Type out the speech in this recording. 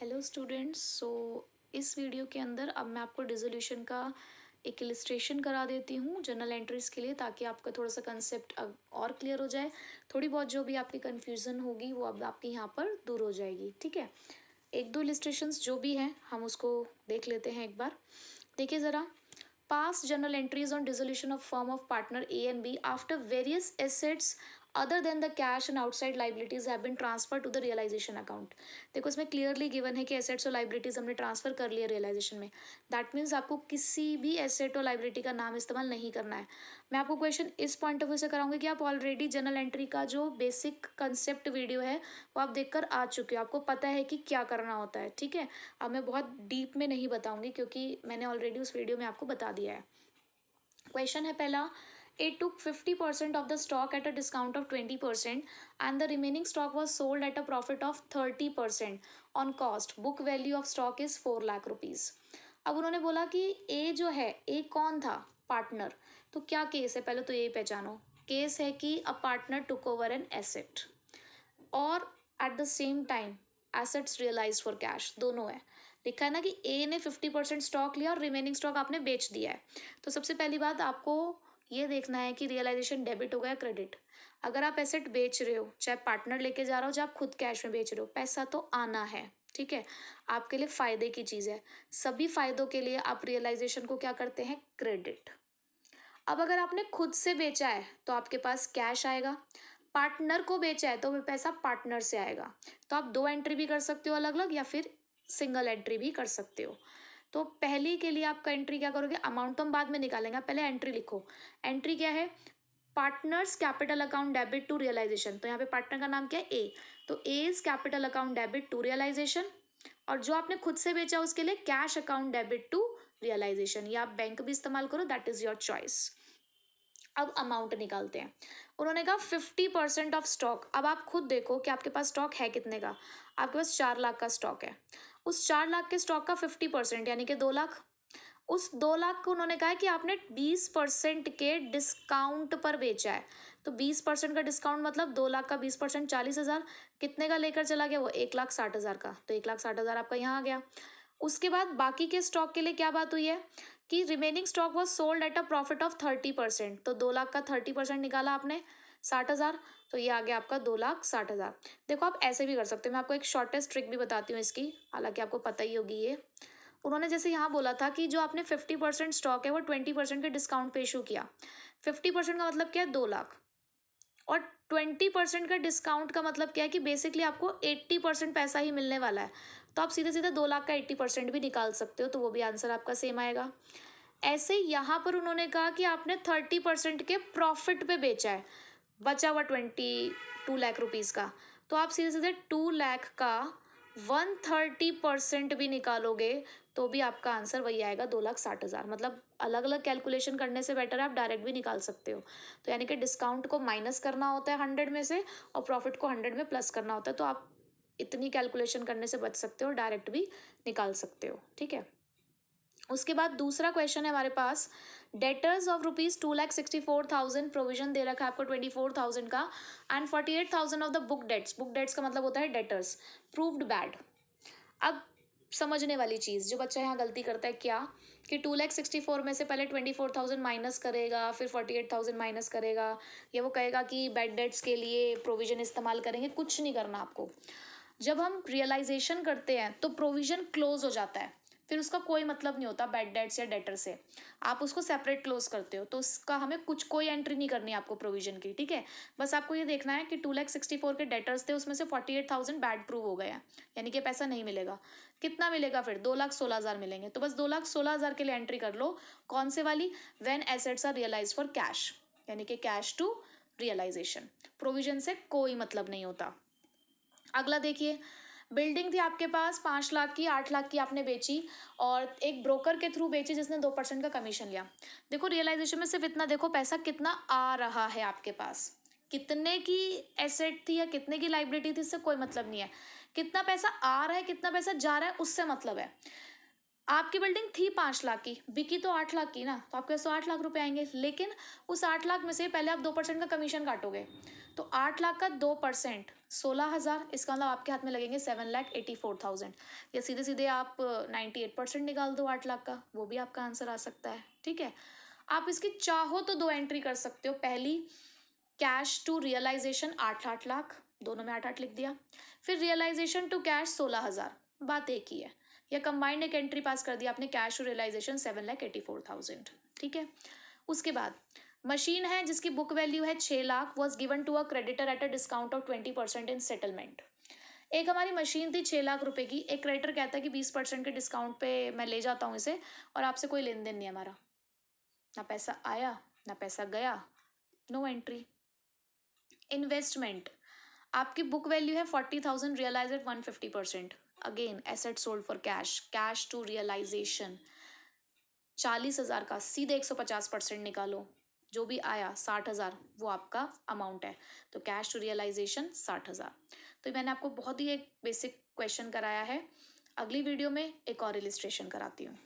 Hello students. इस video के अंदर अब मैं आपको डिसोल्यूशन का एक इलिस्ट्रेशन करा देती हूँ जनरल एंट्रीज के लिए, ताकि आपका थोड़ा सा कंसेप्ट अब और क्लियर हो जाए। थोड़ी बहुत जो भी आपकी कन्फ्यूज़न होगी वो अब आपकी यहाँ पर दूर हो जाएगी। ठीक है, एक दो इलिस्ट्रेशंस जो भी हैं हम उसको देख लेते हैं एक बार। देखिए ज़रा, past journal entries on dissolution of firm of partner A and B after various assets other than the cash and outside liabilities have been transferred to the realization account। देखो इसमें क्लियरली गिवन है कि assets और liabilities हमने transfer कर लिया realisation में। That means आपको किसी भी एसेट और लाइबिलिटी का नाम इस्तेमाल नहीं करना है। मैं आपको क्वेश्चन इस पॉइंट ऑफ व्यू से कराऊंगी कि आप ऑलरेडी जनरल एंट्री का जो बेसिक कंसेप्ट वीडियो है वो आप देखकर आ चुके हो, आपको पता है कि क्या करना होता है। ठीक है, अब मैं बहुत डीप में नहीं बताऊंगी क्योंकि मैंने ऑलरेडी उस वीडियो में आपको बता दिया है। क्वेश्चन है पहला, it took 50% of the stock at a discount of 20% and the remaining stock was sold at a profit of 30% on cost. Book value of stock is 4 lakh rupees. अब उन्होंने बोला कि ए जो है, ए कौन था? पार्टनर। तो क्या केस है, पहले तो ये पहचानो। केस है कि a partner took over an asset और at the same time assets realize for cash, दोनों है। लिखा है ना कि ए ने 50% स्टॉक लिया और रिमेनिंग स्टॉक आपने बेच दिया है। तो सबसे पहली बात आपको ये देखना है कि रियलाइजेशन डेबिट हो गया क्रेडिट। अगर आप एसेट बेच रहे हो, चाहे पार्टनर लेके जा रहा हो चाहे आप खुद कैश में बेच रहे हो, पैसा तो आना है। ठीक है, आपके लिए फायदे की चीज़ है। सभी फायदों के लिए आप रियलाइजेशन को क्या करते हैं? क्रेडिट। अब अगर आपने खुद से बेचा है तो आपके पास कैश आएगा, पार्टनर को बेचा है तो वो पैसा पार्टनर से आएगा। तो आप दो एंट्री भी कर सकते हो अलग अलग, या फिर सिंगल एंट्री भी कर सकते हो। तो पहली के लिए आपका एंट्री क्या करोगे? अमाउंट तो हम बाद में निकालेंगे, आप पहले एंट्री लिखो। एंट्री क्या है? Partners capital account debit to realisation. तो यहाँ पे पार्टनर का नाम क्या है? ए। तो as capital account debit to realisation, और जो आपने खुद से बेचा उसके लिए cash account debit to realisation. या आप बैंक भी इस्तेमाल करो, दैट इज योर चॉइस। अब अमाउंट निकालते हैं। उन्होंने कहा 50% ऑफ स्टॉक। अब आप खुद देखो कि आपके पास स्टॉक है कितने का। आपके पास 4 लाख का स्टॉक है। उस 4 लाख के स्टॉक का 50% यानी कि 2 लाख। उस 2 लाख को उन्होंने कहा है कि आपने 20% के डिस्काउंट पर बेचा है। तो 20% का डिस्काउंट मतलब 2 लाख का 20% 40,000। कितने का लेकर चला गया वो? 1,60,000 का। तो 1,60,000 आपका यहाँ आ गया। उसके बाद बाकी के स्टॉक के लिए क्या बात हुई है कि remaining stock was sold at a profit of 30%। तो 2 लाख का 30% निकाला आपने, 60,000। तो ये आ गया आपका 2,60,000। देखो आप ऐसे भी कर सकते हो, मैं आपको एक शॉर्टेस्ट ट्रिक भी बताती हूँ इसकी, हालांकि आपको पता ही होगी ये। उन्होंने जैसे यहाँ बोला था कि जो आपने 50% स्टॉक है वो 20% के डिस्काउंट पे इशू किया। 50% का मतलब क्या है? 2 लाख। और 20% का डिस्काउंट का मतलब क्या है कि बेसिकली आपको 80% पैसा ही मिलने वाला है। तो आप सीधे सीधे 2 लाख का 80% भी निकाल सकते हो, तो वो भी आंसर आपका सेम आएगा। ऐसे ही यहाँ पर उन्होंने कहा कि आपने 30% के प्रॉफिट पे बेचा है, बचा हुआ 2 लाख रुपीज़ का। तो आप सीधे सीधे 2 लाख का 130% भी निकालोगे तो भी आपका आंसर वही आएगा, 2,60,000। मतलब अलग अलग कैलकुलेशन करने से बेटर है आप डायरेक्ट भी निकाल सकते हो। तो यानी कि डिस्काउंट को माइनस करना होता है 100 में से और प्रॉफिट को 100 में प्लस करना होता है। तो आप इतनी कैलकुलेशन करने से बच सकते हो, डायरेक्ट भी निकाल सकते हो। ठीक है, उसके बाद दूसरा क्वेश्चन है हमारे पास, डेटर्स ऑफ ₹2,64,000 प्रोविजन दे रखा है आपको 24,000 का, and 48,000 of the book debts. Book debts का मतलब होता है डेटर्स प्रूव्ड बैड। अब समझने वाली चीज़, जो बच्चा यहाँ गलती करता है क्या कि 2,64,000 में से पहले 24,000 माइनस करेगा, फिर 48,000 माइनस करेगा, या वो कहेगा कि बैड डेट्स के लिए प्रोविजन इस्तेमाल करेंगे। कुछ नहीं करना आपको। जब हम रियलाइजेशन करते हैं तो प्रोविजन क्लोज हो जाता है, फिर उसका कोई मतलब नहीं होता बैड डेट्स या डेटर से। आप उसको सेपरेट क्लोज करते हो, तो उसका हमें कोई एंट्री नहीं करनी है आपको प्रोविजन की। ठीक है, बस आपको ये देखना है कि 2,64,000 के डेटर्स थे, उसमें से 48,000 बैड प्रूव हो गए हैं, यानी कि पैसा नहीं मिलेगा। कितना मिलेगा फिर? 2,16,000 मिलेंगे। तो बस 2,16,000 के लिए एंट्री कर लो। कौन से वाली? When assets are realise for cash, यानी कि कैश टू रियलाइजेशन। प्रोविजन से कोई मतलब नहीं होता। अगला देखिए, बिल्डिंग थी आपके पास 5 लाख की, 8 लाख की आपने बेची और एक ब्रोकर के थ्रू बेची जिसने 2% का कमीशन लिया। देखो रियलाइजेशन में सिर्फ इतना देखो पैसा कितना आ रहा है आपके पास, कितने की एसेट थी या कितने की लाइबिलिटी थी इससे कोई मतलब नहीं है। कितना पैसा आ रहा है कितना पैसा जा रहा है उससे मतलब है। आपकी बिल्डिंग थी 5 लाख की, बिकी तो 8 लाख की ना, तो आपके पास तो 8 लाख रुपए आएंगे, लेकिन उस 8 लाख में से पहले आप 2% का कमीशन काटोगे, तो 8 लाख का 2% 16 हज़ार, इसका मतलब आपके हाथ में लगेंगे 7,84,000, या सीधे सीधे आप 98% निकाल दो 8 लाख का, वो भी आपका आंसर आ सकता है। ठीक है, आप इसकी चाहो तो दो एंट्री कर सकते हो। पहली, कैश टू रियलाइजेशन 8 8 लाख, दोनों में 8 8 लिख दिया, फिर रियलाइजेशन टू कैश 16 हज़ार, बात एक ही है। या कंबाइंड एक एंट्री पास कर दिया आपने, कैश टू रियलाइजेशन 7,84,000। ठीक है, उसके बाद मशीन है जिसकी बुक वैल्यू है 6 lakh, was given to a creditor at a discount of 20% in settlement. एक हमारी मशीन थी 6 लाख रुपए की, एक क्रेडिटर कहता है कि 20% के डिस्काउंट पे मैं ले जाता हूँ इसे, और आपसे कोई लेन देन नहीं है हमारा, ना पैसा आया ना पैसा गया, नो एंट्री। इन्वेस्टमेंट, आपकी बुक वैल्यू है 40,000, realise at 150%, again asset sold for cash, cash to realisation 40 हज़ार का सीधे 150% निकालो, जो भी आया 60 हज़ार वो आपका अमाउंट है, तो कैश टू रियलाइजेशन 60 हज़ार। तो मैंने आपको बहुत ही एक बेसिक क्वेश्चन कराया है, अगली वीडियो में एक और इलिस्ट्रेशन कराती हूँ।